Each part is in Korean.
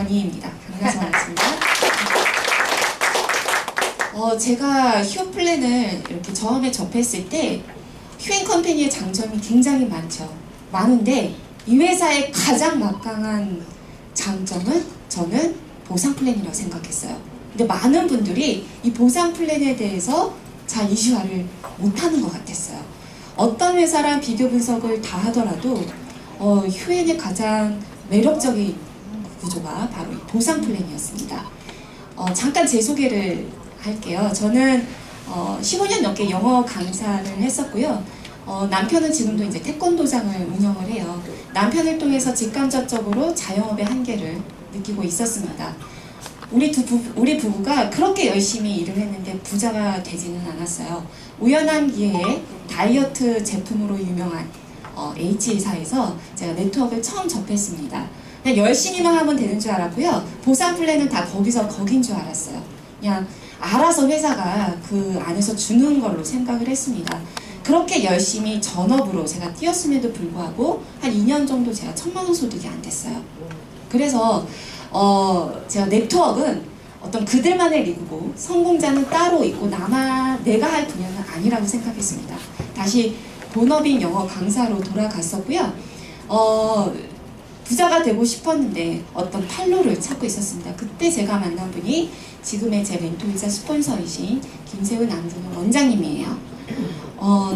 강나선이입니다. 강나선입니다. 제가 휴 플랜을 이렇게 처음에 접했을 때 휴앤컴퍼니의 장점이 굉장히 많은데 이 회사의 가장 막강한 장점은 저는 보상 플랜이라고 생각했어요. 근데 많은 분들이 이 보상 플랜에 대해서 잘 이슈화를 못하는 것 같았어요. 어떤 회사랑 비교 분석을 다 하더라도 휴앤의 가장 매력적인 구조가 바로 이 보상 플랜이었습니다. 잠깐 제 소개를 할게요. 저는 15년 넘게 영어 강사를 했었고요. 남편은 지금도 이제 태권도장을 운영을 해요. 남편을 통해서 직간접적으로 자영업의 한계를 느끼고 있었습니다. 우리 부부가 그렇게 열심히 일을 했는데 부자가 되지는 않았어요. 우연한 기회에 다이어트 제품으로 유명한 H사에서 제가 네트워크를 처음 접했습니다. 그냥 열심히만 하면 되는 줄 알았고요. 보상 플랜은 다 거긴 줄 알았어요. 그냥 알아서 회사가 그 안에서 주는 걸로 생각을 했습니다. 그렇게 열심히 전업으로 제가 뛰었음에도 불구하고 한 2년 정도 제가 1,000만 원 소득이 안 됐어요. 그래서 제가 네트워크는 어떤 그들만의 리그고 성공자는 따로 있고 내가 할 분야는 아니라고 생각했습니다. 다시 본업인 영어 강사로 돌아갔었고요. 부자가 되고 싶었는데 어떤 판로를 찾고 있었습니다. 그때 제가 만난 분이 지금의 제 멘토이자 스폰서이신 김세훈 남준호 원장님이에요.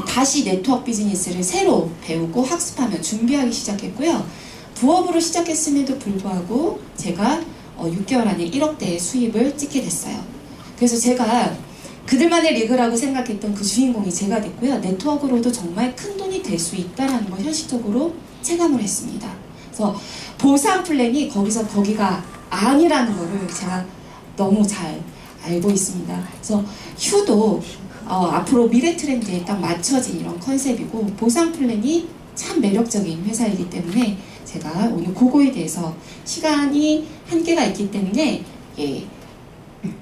다시 네트워크 비즈니스를 새로 배우고 학습하며 준비하기 시작했고요. 부업으로 시작했음에도 불구하고 제가 6개월 안에 1억대의 수입을 찍게 됐어요. 그래서 제가 그들만의 리그라고 생각했던 그 주인공이 제가 됐고요. 네트워크로도 정말 큰 돈이 될 수 있다는 걸 현실적으로 체감을 했습니다. 그래서 보상 플랜이 거기가 아니라는 거를 제가 너무 잘 알고 있습니다. 그래서 휴도 앞으로 미래 트렌드에 딱 맞춰진 이런 컨셉이고 보상 플랜이 참 매력적인 회사이기 때문에 제가 오늘 그거에 대해서 시간이 한계가 있기 때문에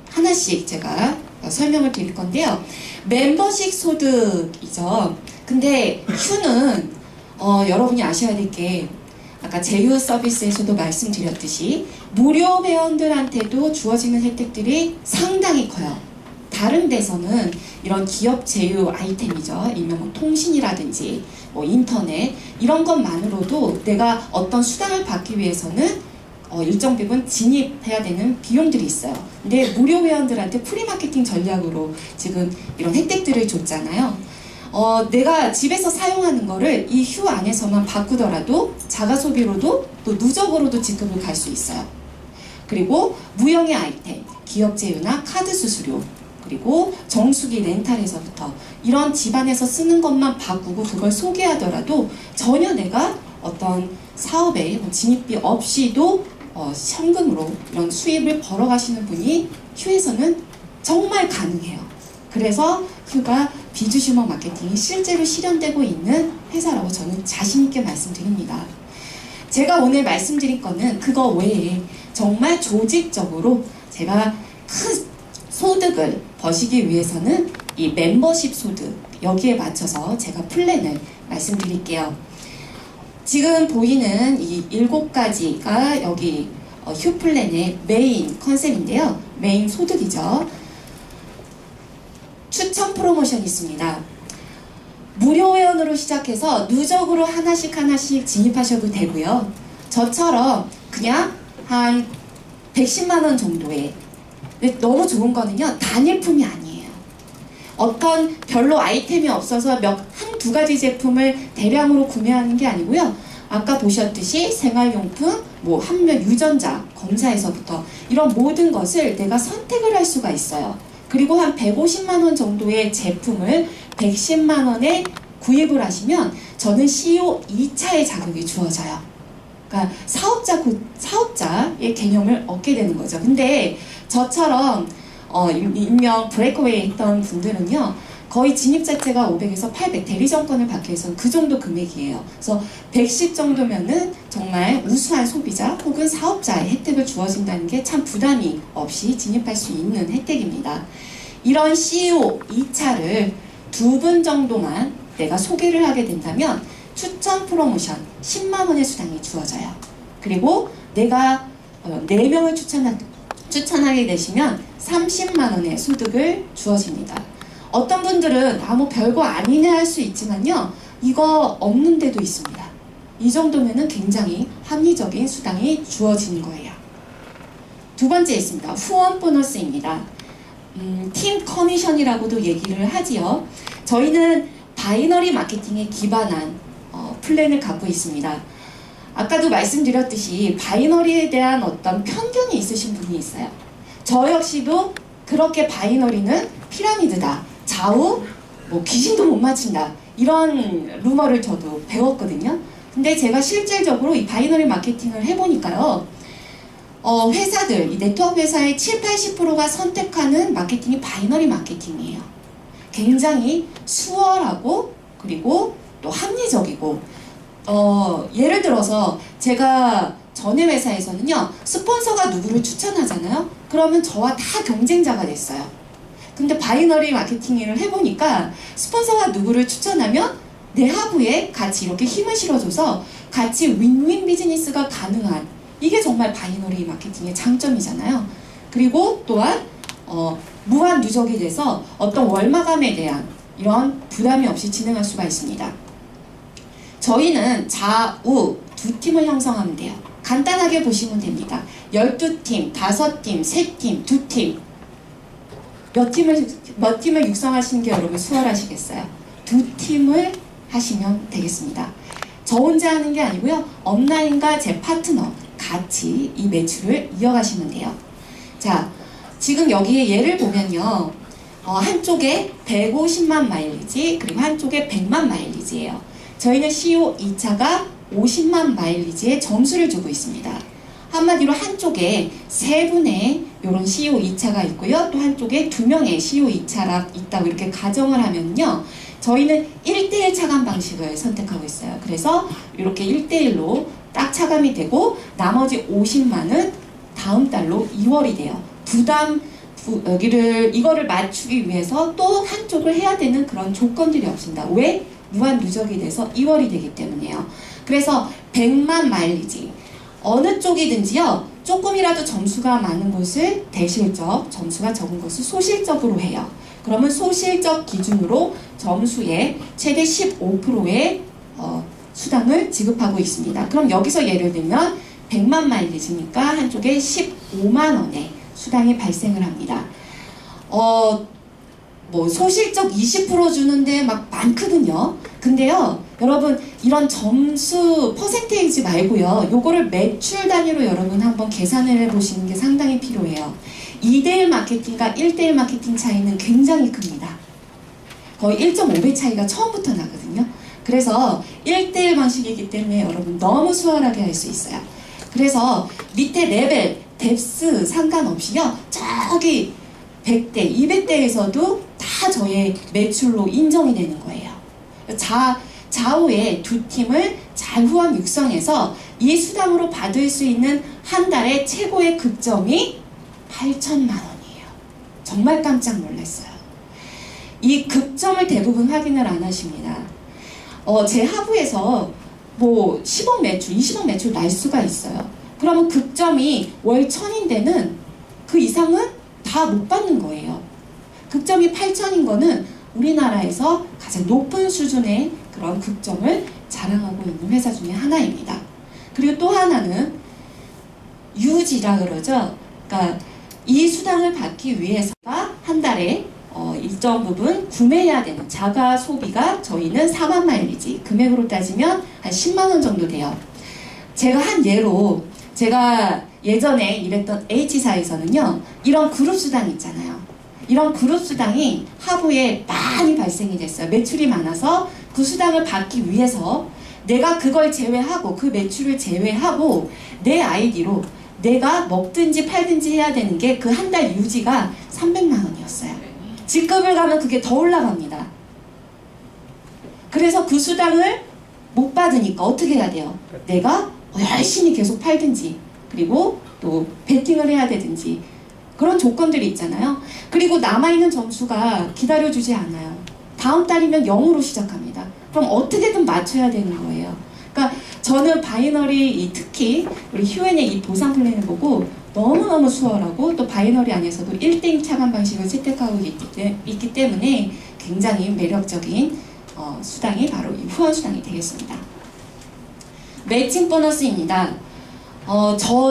하나씩 제가 설명을 드릴 건데요. 멤버십 소득이죠. 근데 휴는 여러분이 아셔야 될 게 아까 제휴 서비스에서도 말씀드렸듯이 무료 회원들한테도 주어지는 혜택들이 상당히 커요. 다른 데서는 이런 기업 제휴 아이템이죠. 일명 뭐 통신이라든지 뭐 인터넷 이런 것만으로도 내가 어떤 수당을 받기 위해서는 일정 부분 진입해야 되는 비용들이 있어요. 근데 무료 회원들한테 프리마케팅 전략으로 지금 이런 혜택들을 줬잖아요. 내가 집에서 사용하는 거를 이 휴 안에서만 바꾸더라도 자가소비로도 또 누적으로도 지급을 갈 수 있어요. 그리고 무형의 아이템, 기업 제휴나 카드 수수료, 그리고 정수기 렌탈에서부터 이런 집안에서 쓰는 것만 바꾸고 그걸 소개하더라도 전혀 내가 어떤 사업에 진입비 없이도 현금으로 이런 수입을 벌어가시는 분이 휴에서는 정말 가능해요. 그래서 휴가 비주슈머 마케팅이 실제로 실현되고 있는 회사라고 저는 자신있게 말씀드립니다. 제가 오늘 말씀드릴 거는 그거 외에 정말 조직적으로 제가 큰 소득을 버시기 위해서는 이 멤버십 소득 여기에 맞춰서 제가 플랜을 말씀드릴게요. 지금 보이는 이 7가지가 여기 휴 플랜의 메인 컨셉인데요. 메인 소득이죠. 추천 프로모션이 있습니다. 무료 회원으로 시작해서 누적으로 하나씩 진입하셔도 되고요. 저처럼 그냥 한 110만 원 정도에 근데 너무 좋은 거는요. 단일품이 아니에요. 어떤 별로 아이템이 없어서 한두 가지 제품을 대량으로 구매하는 게 아니고요. 아까 보셨듯이 생활용품, 뭐 한면 유전자 검사에서부터 이런 모든 것을 내가 선택을 할 수가 있어요. 그리고 한 150만 원 정도의 제품을 110만 원에 구입을 하시면 저는 CEO 2차의 자격이 주어져요. 그러니까 사업자의 개념을 얻게 되는 거죠. 근데 저처럼 일명 브레이크웨이 했던 분들은요. 거의 진입 자체가 500에서 800 대리점권을 받기 위해서는 그 정도 금액이에요. 그래서 110 정도면은 정말 우수한 소비자 혹은 사업자의 혜택을 주어진다는 게 참 부담이 없이 진입할 수 있는 혜택입니다. 이런 CEO 2차를 2분 정도만 내가 소개를 하게 된다면 추천 프로모션 10만 원의 수당이 주어져요. 그리고 내가 4명을 추천하게 되시면 30만 원의 소득을 주어집니다. 어떤 분들은 뭐 별거 아니네 할 수 있지만요. 이거 없는 데도 있습니다. 이 정도면은 굉장히 합리적인 수당이 주어지는 거예요. 두 번째 있습니다. 후원 보너스입니다. 팀 커미션이라고도 얘기를 하지요. 저희는 바이너리 마케팅에 기반한 플랜을 갖고 있습니다. 아까도 말씀드렸듯이 바이너리에 대한 어떤 편견이 있으신 분이 있어요. 저 역시도 그렇게 바이너리는 피라미드다. 좌우 귀신도 못 맞춘다. 이런 루머를 저도 배웠거든요. 근데 제가 실질적으로 이 바이너리 마케팅을 해보니까요. 회사들, 이 네트워크 회사의 70~80%가 선택하는 마케팅이 바이너리 마케팅이에요. 굉장히 수월하고 그리고 또 합리적이고 예를 들어서 제가 전에 회사에서는요. 스폰서가 누구를 추천하잖아요. 그러면 저와 다 경쟁자가 됐어요. 근데 바이너리 마케팅을 해보니까 스폰서가 누구를 추천하면 내 하부에 같이 이렇게 힘을 실어줘서 같이 윈윈 비즈니스가 가능한 이게 정말 바이너리 마케팅의 장점이잖아요. 그리고 또한 무한 누적이 돼서 어떤 월마감에 대한 이런 부담이 없이 진행할 수가 있습니다. 저희는 좌우 두 팀을 형성하면 돼요. 간단하게 보시면 됩니다. 12팀, 5팀, 3팀, 2팀 몇 팀을 육성하시는 게 여러분 수월하시겠어요? 2팀을 하시면 되겠습니다. 저 혼자 하는 게 아니고요. 업라인과 제 파트너 같이 이 매출을 이어가시면 돼요. 자, 지금 여기에 예를 보면요. 한쪽에 150만 마일리지 그리고 한쪽에 100만 마일리지예요. 저희는 CO 2차가 50만 마일리지의 점수를 주고 있습니다. 한마디로 한쪽에 3분의 이런 CO 2차가 있고요. 또 한쪽에 2명의 CO 2차가 있다고 이렇게 가정을 하면요. 저희는 1대1 차감 방식을 선택하고 있어요. 그래서 이렇게 1대1로 딱 차감이 되고 나머지 50만은 다음 달로 2월이 돼요. 이거를 맞추기 위해서 또 한쪽을 해야 되는 그런 조건들이 없습니다. 왜? 무한 누적이 돼서 2월이 되기 때문이에요. 그래서 100만 마일리지 어느 쪽이든지요. 조금이라도 점수가 많은 곳을 대실적, 점수가 적은 곳을 소실적으로 해요. 그러면 소실적 기준으로 점수의 최대 15%의 수당을 지급하고 있습니다. 그럼 여기서 예를 들면 100만 마일리지니까 한쪽에 15만 원의 수당이 발생을 합니다. 소실적 20% 주는데 막 많거든요. 근데요, 여러분 이런 점수 퍼센테이지 말고요. 요거를 매출 단위로 여러분 한번 계산을 해보시는 게 상당히 필요해요. 2대1 마케팅과 1대1 마케팅 차이는 굉장히 큽니다. 거의 1.5배 차이가 처음부터 나거든요. 그래서 1대1 방식이기 때문에 여러분 너무 수월하게 할 수 있어요. 그래서 밑에 레벨, 뎁스 상관없이요. 저기 100대, 200대에서도 다 저의 매출로 인정이 되는 거예요. 좌우의 두 팀을 잘 후원 육성해서 이 수당으로 받을 수 있는 한 달의 최고의 급점이 8천만 원이에요. 정말 깜짝 놀랐어요. 이 급점을 대부분 확인을 안 하십니다. 제 하부에서 10억 매출, 20억 매출 날 수가 있어요. 그러면 급점이 월 1000인데는 그 이상은 다 못 받는 거예요. 급점이 8천인 거는 우리나라에서 가장 높은 수준의 그런 급점을 자랑하고 있는 회사 중에 하나입니다. 그리고 또 하나는 유지라 그러죠. 그러니까 이 수당을 받기 위해서가 한 달에 일정 부분 구매해야 되는 자가 소비가 저희는 4만 마일리지 금액으로 따지면 한 10만 원 정도 돼요. 제가 한 예로 제가 예전에 일했던 H사에서는요. 이런 그룹 수당 있잖아요. 이런 그룹 수당이 하부에 많이 발생이 됐어요. 매출이 많아서 그 수당을 받기 위해서 내가 그걸 제외하고 그 매출을 제외하고 내 아이디로 내가 먹든지 팔든지 해야 되는 게 그 한 달 유지가 300만 원이었어요. 직급을 가면 그게 더 올라갑니다. 그래서 그 수당을 못 받으니까 어떻게 해야 돼요? 내가 열심히 계속 팔든지 그리고 또 베팅을 해야 되든지 그런 조건들이 있잖아요. 그리고 남아있는 점수가 기다려주지 않아요. 다음 달이면 0으로 시작합니다. 그럼 어떻게든 맞춰야 되는 거예요. 그러니까 저는 바이너리 특히 우리 휴엔의 이 보상 플랜을 보고 너무너무 수월하고 또 바이너리 안에서도 1대1 차감 방식을 채택하고 있기 때문에 굉장히 매력적인 수당이 바로 이 후원 수당이 되겠습니다. 매칭 보너스입니다.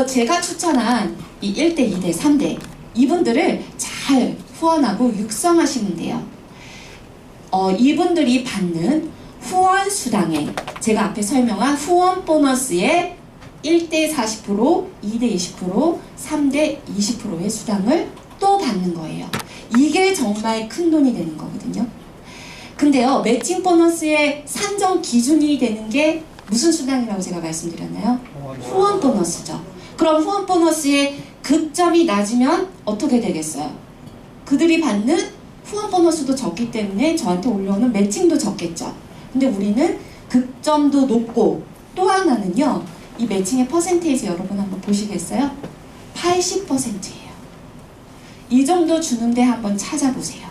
제가 추천한 이 1대, 2대, 3대 이분들을 잘 후원하고 육성하시면 돼요. 이분들이 받는 후원 수당에 제가 앞에 설명한 후원 보너스의 1대 40%, 2대 20%, 3대 20%의 수당을 또 받는 거예요. 이게 정말 큰 돈이 되는 거거든요. 근데요, 매칭 보너스의 산정 기준이 되는 게 무슨 수당이라고 제가 말씀드렸나요? 후원 보너스죠. 그럼 후원 보너스의 극점이 낮으면 어떻게 되겠어요? 그들이 받는 후원 보너스도 적기 때문에 저한테 올려오는 매칭도 적겠죠. 근데 우리는 극점도 높고 또 하나는요, 이 매칭의 퍼센테이지 여러분 한번 보시겠어요? 80%예요. 이 정도 주는데 한번 찾아보세요.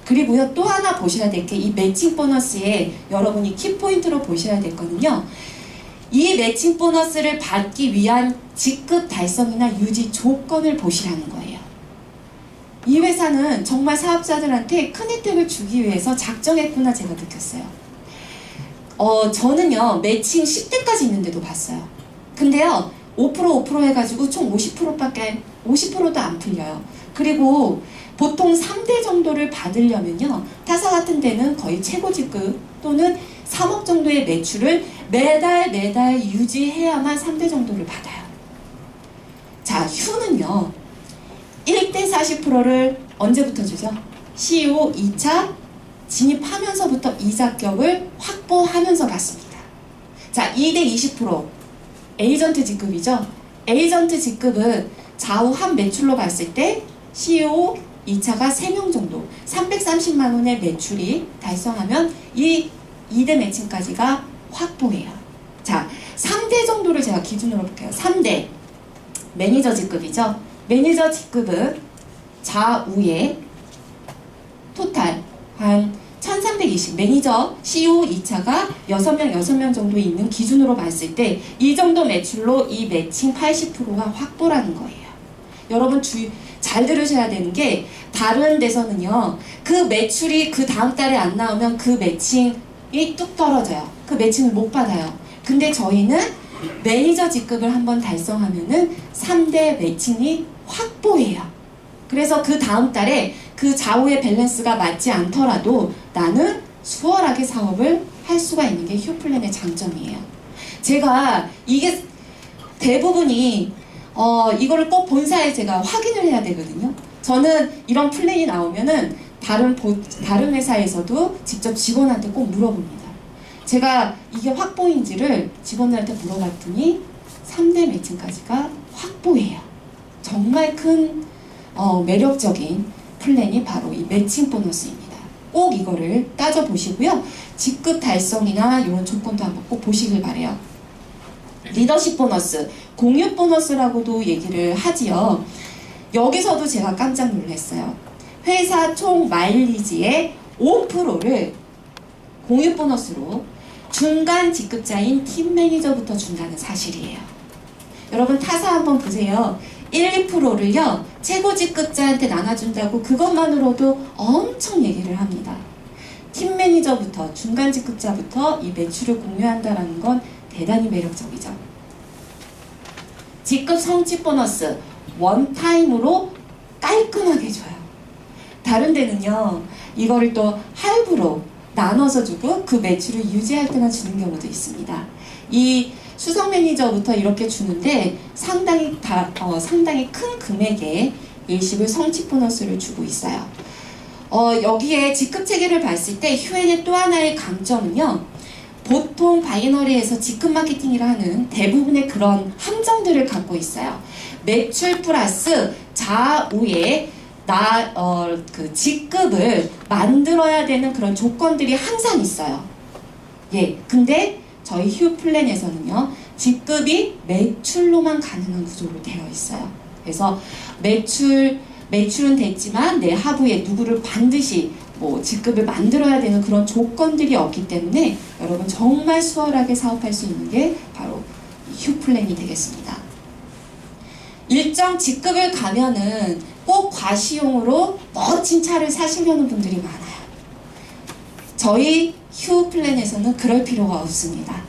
그리고요, 또 하나 보셔야 될 게 이 매칭 보너스에 여러분이 키포인트로 보셔야 될 거는요, 이 매칭 보너스를 받기 위한 직급 달성이나 유지 조건을 보시라는 거예요. 이 회사는 정말 사업자들한테 큰 혜택을 주기 위해서 작정했구나 제가 느꼈어요. 저는요, 매칭 10대까지 있는데도 봤어요. 근데요, 5% 해가지고 총 50%도 안 풀려요. 그리고 보통 3대 정도를 받으려면요, 타사 같은 데는 거의 최고 직급 또는 3억 정도의 매출을 매달 유지해야만 3대 정도를 받아요. 자, 휴는요, 1대 40%를 언제부터 주죠? CEO 2차 진입하면서부터 이자격을 확보하면서 받습니다. 자, 2대 20% 에이전트 직급이죠. 에이전트 직급은 좌우 한 매출로 봤을 때 CEO 2차가 3명 정도 330만 원의 매출이 달성하면 이 2대 매칭까지가 확보해요. 자, 3대 정도를 제가 기준으로 볼게요. 3대 매니저 직급이죠. 매니저 직급은 좌우에 토탈 한 1320, 매니저 CEO 2차가 6명 정도 있는 기준으로 봤을 때 이 정도 매출로 이 매칭 80%가 확보라는 거예요. 여러분 잘 들으셔야 되는 게, 다른 데서는요, 그 매출이 그 다음 달에 안 나오면 그 매칭이 뚝 떨어져요. 그 매칭을 못 받아요. 근데 저희는 매니저 직급을 한번 달성하면은 3대 매칭이 확보해요. 그래서 그 다음 달에 그 좌우의 밸런스가 맞지 않더라도 나는 수월하게 사업을 할 수가 있는 게 휴플랜의 장점이에요. 제가 이게 대부분이 이거를 꼭 본사에 제가 확인을 해야 되거든요. 저는 이런 플랜이 나오면은 다른 회사에서도 직접 직원한테 꼭 물어봅니다. 제가 이게 확보인지를 직원들한테 물어봤더니 3대 매칭까지가 확보예요. 정말 큰 매력적인 플랜이 바로 이 매칭 보너스입니다. 꼭 이거를 따져보시고요. 직급 달성이나 이런 조건도 한번 꼭 보시길 바래요. 리더십 보너스, 공유 보너스라고도 얘기를 하지요. 여기서도 제가 깜짝 놀랐어요. 회사 총 마일리지의 5%를 공유 보너스로 중간 직급자인 팀 매니저부터 준다는 사실이에요. 여러분 타사 한번 보세요. 1, 2%를요 최고 직급자한테 나눠준다고 그것만으로도 엄청 얘기를 합니다. 팀 매니저부터 중간 직급자부터 이 매출을 공유한다는 건 대단히 매력적이죠. 직급 성취 보너스 원타임으로 깔끔하게 줘요. 다른 데는요 이거를 또 할부로 나눠서 주고 그 매출을 유지할 때만 주는 경우도 있습니다. 이 수석 매니저부터 이렇게 주는데 상당히 큰 금액의 일시불 성취 보너스를 주고 있어요. 여기에 직급 체계를 봤을 때 휴엔의 또 하나의 강점은요, 보통 바이너리에서 직급 마케팅이라 하는 대부분의 그런 함정들을 갖고 있어요. 매출 플러스 좌우에 그 직급을 만들어야 되는 그런 조건들이 항상 있어요. 예, 근데 저희 휴 플랜에서는요, 직급이 매출로만 가능한 구조로 되어 있어요. 그래서 매출은 됐지만 내 하부에 누구를 반드시 뭐 직급을 만들어야 되는 그런 조건들이 없기 때문에 여러분 정말 수월하게 사업할 수 있는 게 바로 휴 플랜이 되겠습니다. 일정 직급을 가면은 꼭 과시용으로 멋진 차를 사시려는 분들이 많아요. 저희 휴 플랜에서는 그럴 필요가 없습니다.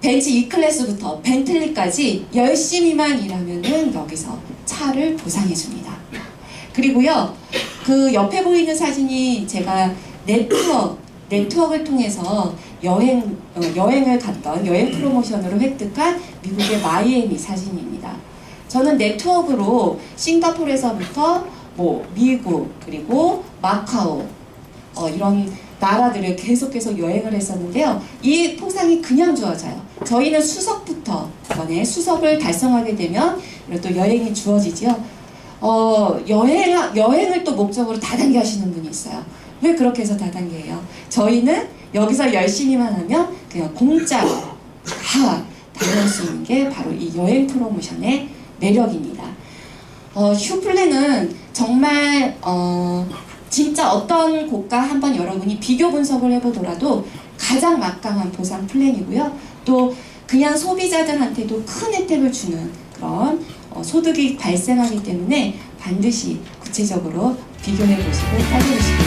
벤츠 E클래스부터 벤틀리까지 열심히만 일하면은 여기서 차를 보상해 줍니다. 그리고요, 그 옆에 보이는 사진이 제가 네트워크를 통해서 여행을 갔던 여행 프로모션으로 획득한 미국의 마이애미 사진입니다. 저는 네트워크로 싱가포르에서부터 뭐 미국 그리고 마카오 이런 나라들을 계속해서 여행을 했었는데요. 이 포상이 그냥 주어져요. 저희는 수석부터 이번에 수석을 달성하게 되면 또 여행이 주어지죠. 여행을 또 목적으로 다단계 하시는 분이 있어요. 왜 그렇게 해서 다단계예요? 저희는 여기서 열심히만 하면 그냥 공짜로 다 다닐 수 있는 게 바로 이 여행 프로모션의 매력입니다. 휴 플랜은 정말 진짜 어떤 곳과 한번 여러분이 비교 분석을 해보더라도 가장 막강한 보상 플랜이고요. 또 그냥 소비자들한테도 큰 혜택을 주는 그런 소득이 발생하기 때문에 반드시 구체적으로 비교해 보시고 따져보시기